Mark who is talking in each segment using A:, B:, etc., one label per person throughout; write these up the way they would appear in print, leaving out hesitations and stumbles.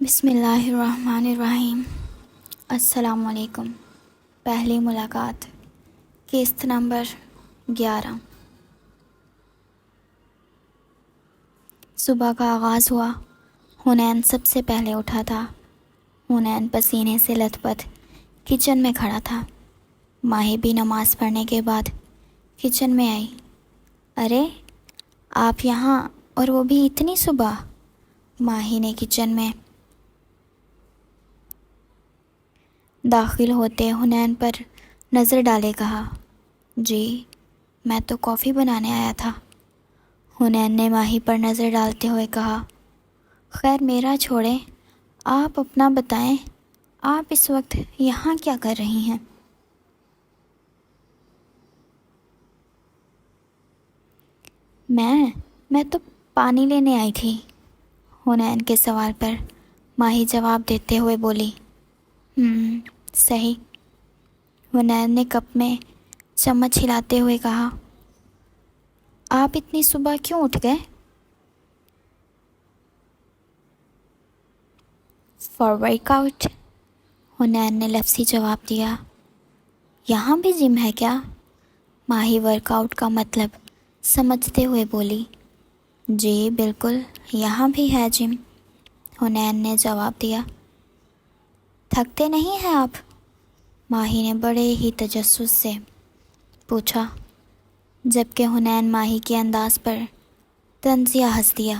A: بسم اللہ الرحمن الرحیم۔ السلام علیکم۔ پہلی ملاقات، قسط نمبر 11۔ صبح کا آغاز ہوا۔ حنین سب سے پہلے اٹھا تھا۔ حنین پسینے سے لت پت کچن میں کھڑا تھا۔ ماہی بھی نماز پڑھنے کے بعد کچن میں آئی۔ ارے آپ یہاں، اور وہ بھی اتنی صبح؟ ماہی نے کچن میں داخل ہوتے حنین پر نظر ڈالے کہا، جی میں تو کافی بنانے آیا تھا۔ حنین نے ماہی پر نظر ڈالتے ہوئے کہا، خیر میرا چھوڑیں، آپ اپنا بتائیں، آپ اس وقت یہاں کیا کر رہی ہیں؟ میں تو پانی لینے آئی تھی۔ حنین کے سوال پر ماہی جواب دیتے ہوئے بولی، صحیح۔ حنین نے کپ میں چمچ ہلاتے ہوئے کہا، آپ اتنی صبح کیوں اٹھ گئے؟ فار ورک آؤٹ، حنین نے لفظی جواب دیا۔ یہاں بھی جم ہے کیا؟ ماہی ورک آؤٹ کا مطلب سمجھتے ہوئے بولی، جی بالکل یہاں بھی ہے جم، حنین نے جواب دیا۔ تھکتے نہیں ہیں آپ؟ ماہی نے بڑے ہی تجسس سے پوچھا، جبکہ حنین ماہی کے انداز پر طنزیہ ہنس دیا۔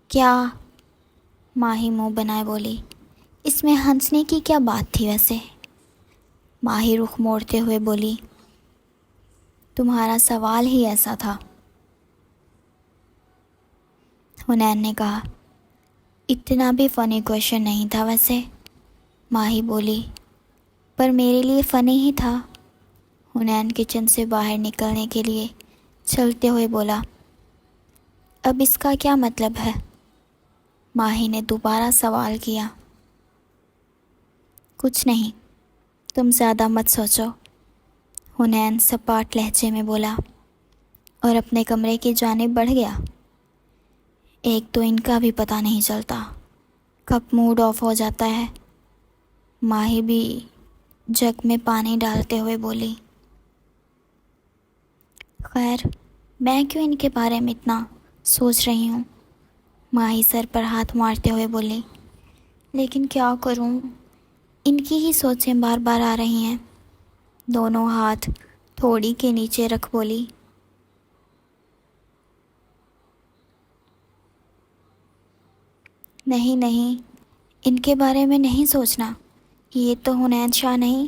A: کیا؟ ماہی منہ بنائے بولی، اس میں ہنسنے کی کیا بات تھی ویسے؟ ماہی رخ موڑتے ہوئے بولی، تمہارا سوال ہی ایسا تھا۔ حنین نے کہا، اتنا بھی فنی کویشچن نہیں تھا ویسے۔ ماہی بولی، پر میرے لیے فنی ہی تھا۔ حنین کچن سے باہر نکلنے کے لیے چلتے ہوئے بولا، اب اس کا کیا مطلب ہے؟ ماہی نے دوبارہ سوال کیا۔ کچھ نہیں، تم زیادہ مت سوچو، حنین سپاٹ لہجے میں بولا، اور اپنے کمرے کی جانب بڑھ گیا۔ ایک تو ان کا بھی پتہ نہیں چلتا، کب موڈ آف ہو جاتا ہے۔ ماہی بھی جگ میں پانی ڈالتے ہوئے بولی، خیر میں کیوں ان کے بارے میں اتنا سوچ رہی ہوں؟ ماہی سر پر ہاتھ مارتے ہوئے بولی، لیکن کیا کروں، ان کی ہی سوچیں بار بار آ رہی ہیں۔ دونوں ہاتھ تھوڑی کے نیچے رکھ بولی، نہیں، ان کے بارے میں نہیں سوچنا، یہ تو حنین شاہ نہیں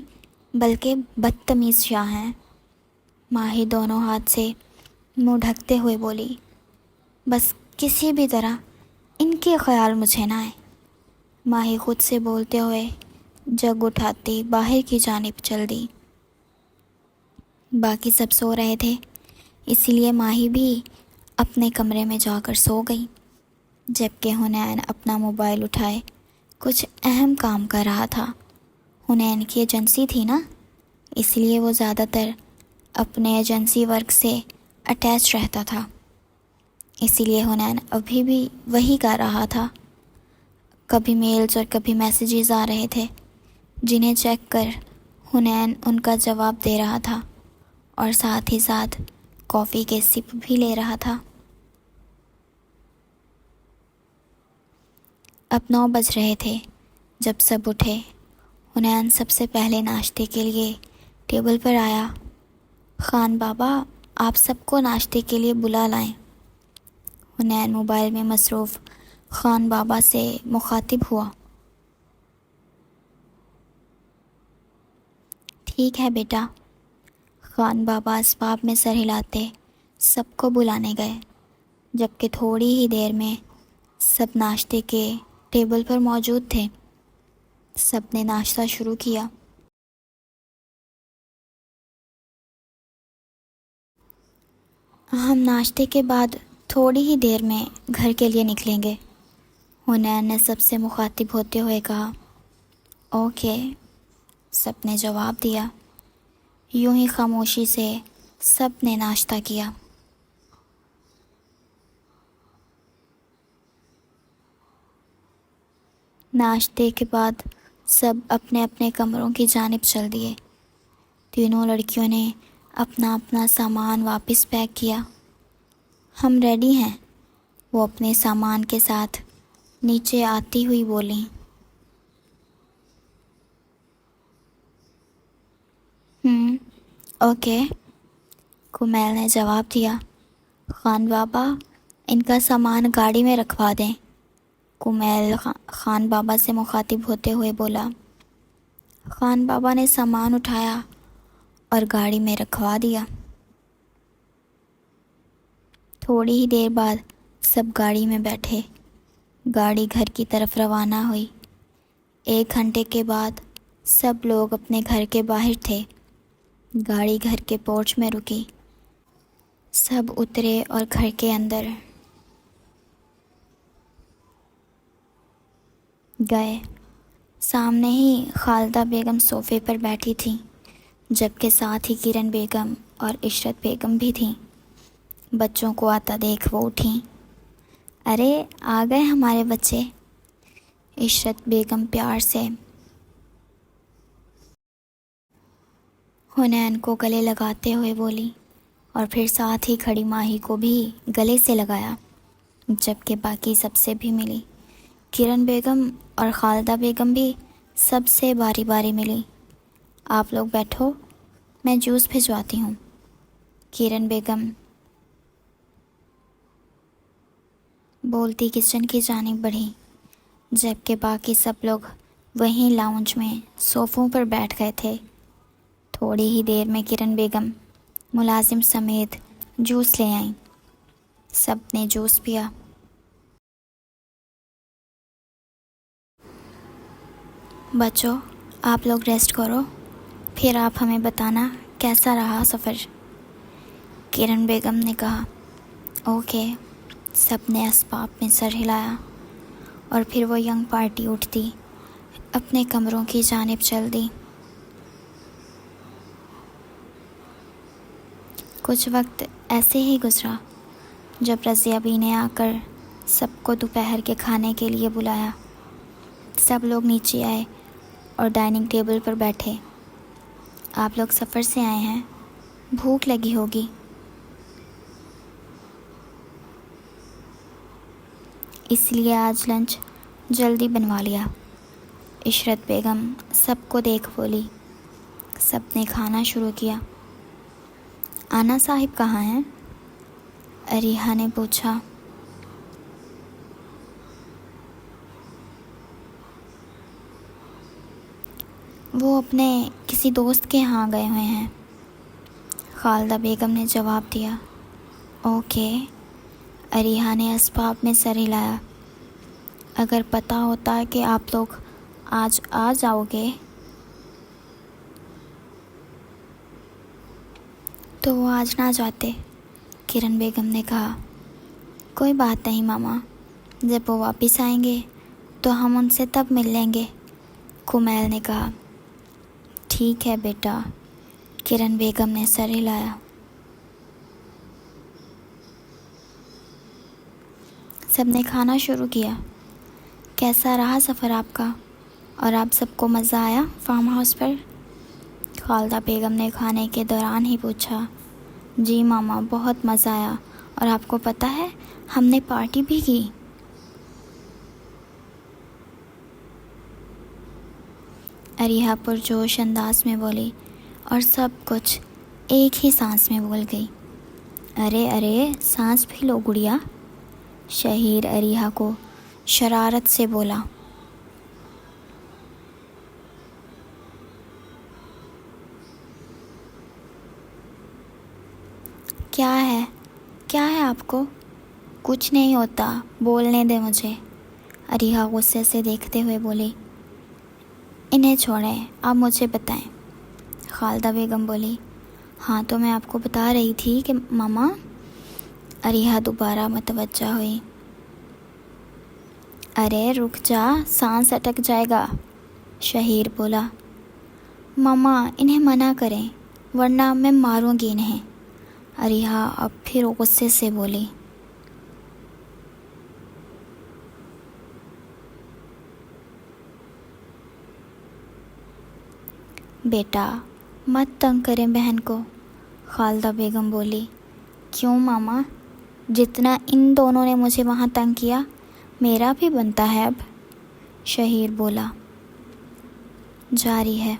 A: بلکہ بدتمیز شاہ ہیں۔ ماہی دونوں ہاتھ سے منہ ڈھکتے ہوئے بولی، بس کسی بھی طرح ان کے خیال مجھے نہ آئے۔ ماہی خود سے بولتے ہوئے جگ اٹھاتی باہر کی جانب چل دی۔ باقی سب سو رہے تھے، اسی لیے ماہی بھی اپنے کمرے میں جا کر سو گئی، جبکہ حنین اپنا موبائل اٹھائے کچھ اہم کام کر رہا تھا۔ حنین کی ایجنسی تھی نا، اس لیے وہ زیادہ تر اپنے ایجنسی ورک سے اٹیچ رہتا تھا، اسی لیے حنین ابھی بھی وہی کر رہا تھا۔ کبھی میلز اور کبھی میسیجز آ رہے تھے، جنہیں چیک کر حنین ان کا جواب دے رہا تھا، اور ساتھ ہی ساتھ کافی کے سپ بھی لے رہا تھا۔ اب 9 بج رہے تھے جب سب اٹھے۔ حنین سب سے پہلے ناشتے کے لیے ٹیبل پر آیا۔ خان بابا آپ سب کو ناشتے کے لیے بلا لائیں۔ حنین موبائل میں مصروف خان بابا سے مخاطب ہوا۔ ٹھیک ہے بیٹا۔ خان بابا اسباب میں سر ہلاتے سب کو بلانے گئے، جبکہ تھوڑی ہی دیر میں سب ناشتے کے ٹیبل پر موجود تھے۔ سب نے ناشتہ شروع کیا۔ ہم ناشتے کے بعد تھوڑی ہی دیر میں گھر کے لیے نکلیں گے، حنین نے سب سے مخاطب ہوتے ہوئے کہا۔ اوکے، سب نے جواب دیا۔ یوں ہی خاموشی سے سب نے ناشتہ کیا۔ ناشتے کے بعد سب اپنے اپنے کمروں کی جانب چل دیے۔ تینوں لڑکیوں نے اپنا اپنا سامان واپس پیک کیا۔ ہم ریڈی ہیں، وہ اپنے سامان کے ساتھ نیچے آتی ہوئی بولیں۔ اوکے، کمیل نے جواب دیا۔ خان بابا، ان کا سامان گاڑی میں رکھوا دیں، کمیل خان بابا سے مخاطب ہوتے ہوئے بولا۔ خان بابا نے سامان اٹھایا اور گاڑی میں رکھوا دیا۔ تھوڑی ہی دیر بعد سب گاڑی میں بیٹھے، گاڑی گھر کی طرف روانہ ہوئی۔ 1 گھنٹے کے بعد سب لوگ اپنے گھر کے باہر تھے۔ گاڑی گھر کے پورچ میں رکی، سب اترے اور گھر کے اندر گئے۔ سامنے ہی خالدہ بیگم صوفے پر بیٹھی تھیں، جبکہ ساتھ ہی کرن بیگم اور عشرت بیگم بھی تھیں۔ بچوں کو آتا دیکھ وہ اٹھیں۔ ارے آ گئے ہمارے بچے، عشرت بیگم پیار سے حنین کو گلے لگاتے ہوئے بولی، اور پھر ساتھ ہی کھڑی ماہی کو بھی گلے سے لگایا، جبکہ باقی سب سے بھی ملی۔ کرن بیگم اور خالدہ بیگم بھی سب سے باری باری ملی۔ آپ لوگ بیٹھو، میں جوس بھجواتی ہوں، کرن بیگم بولتی کچن کی جانب بڑھی، جبکہ باقی سب لوگ وہیں لاؤنج میں صوفوں پر بیٹھ گئے تھے۔ تھوڑی ہی دیر میں کرن بیگم ملازم سمیت جوس لے آئیں۔ سب نے جوس پیا۔ بچوں، آپ لوگ ریسٹ کرو، پھر آپ ہمیں بتانا کیسا رہا سفر، کرن بیگم نے کہا۔ اوکے، سب نے اسباب میں سر ہلایا، اور پھر وہ ینگ پارٹی اٹھتی اپنے کمروں کی جانب چل دی۔ کچھ وقت ایسے ہی گزرا، جب رضیہ بی نے آ کر سب کو دوپہر کے کھانے کے لیے بلایا۔ سب لوگ نیچے آئے اور ڈائننگ ٹیبل پر بیٹھے۔ آپ لوگ سفر سے آئے ہیں، بھوک لگی ہوگی، اس لیے آج لنچ جلدی بنوا لیا، عشرت بیگم سب کو دیکھ بولی۔ سب نے کھانا شروع کیا۔ آنا صاحب کہاں ہیں؟ اریحا نے پوچھا۔ وہ اپنے کسی دوست کے ہاں گئے ہوئے ہیں، خالدہ بیگم نے جواب دیا۔ اوکے، اریحا نے اسباب میں سر ہلایا۔ اگر پتہ ہوتا کہ آپ لوگ آج آ جاؤ گے تو وہ آج نہ جاتے، کرن بیگم نے کہا۔ کوئی بات نہیں ماما، جب وہ واپس آئیں گے تو ہم ان سے تب مل لیں گے، کمیل نے کہا۔ ٹھیک ہے بیٹا، کرن بیگم نے سر ہلایا۔ سب نے کھانا شروع کیا۔ کیسا رہا سفر آپ کا، اور آپ سب کو مزہ آیا فارم ہاؤس پر؟ خالدہ بیگم نے کھانے کے دوران ہی پوچھا۔ جی ماما، بہت مزہ آیا، اور آپ کو پتہ ہے ہم نے پارٹی بھی کی۔ اریحا پرجوش انداز میں بولی، اور سب کچھ ایک ہی سانس میں بول گئی۔ ارے سانس بھی لو گڑیا، شہیر اریحا کو شرارت سے بولا۔ کیا ہے آپ کو؟ کچھ نہیں ہوتا، بولنے دے مجھے، اریحا غصے سے دیکھتے ہوئے بولی۔ انہیں چھوڑیں، آپ مجھے بتائیں، خالدہ بیگم بولی۔ ہاں تو میں آپ کو بتا رہی تھی کہ ماما، اریحا دوبارہ متوجہ ہوئی۔ ارے رک جا، سانس اٹک جائے گا، شہیر بولا۔ ماما انہیں منع کریں، ورنہ میں ماروں گی انہیں، اریحا اب پھر غصے سے بولی۔ بیٹا مت تنگ کریں بہن کو، خالدہ بیگم بولی۔ کیوں ماما؟ جتنا ان دونوں نے مجھے وہاں تنگ کیا میرا بھی بنتا ہے اب، شہیر بولا۔ جاری ہے۔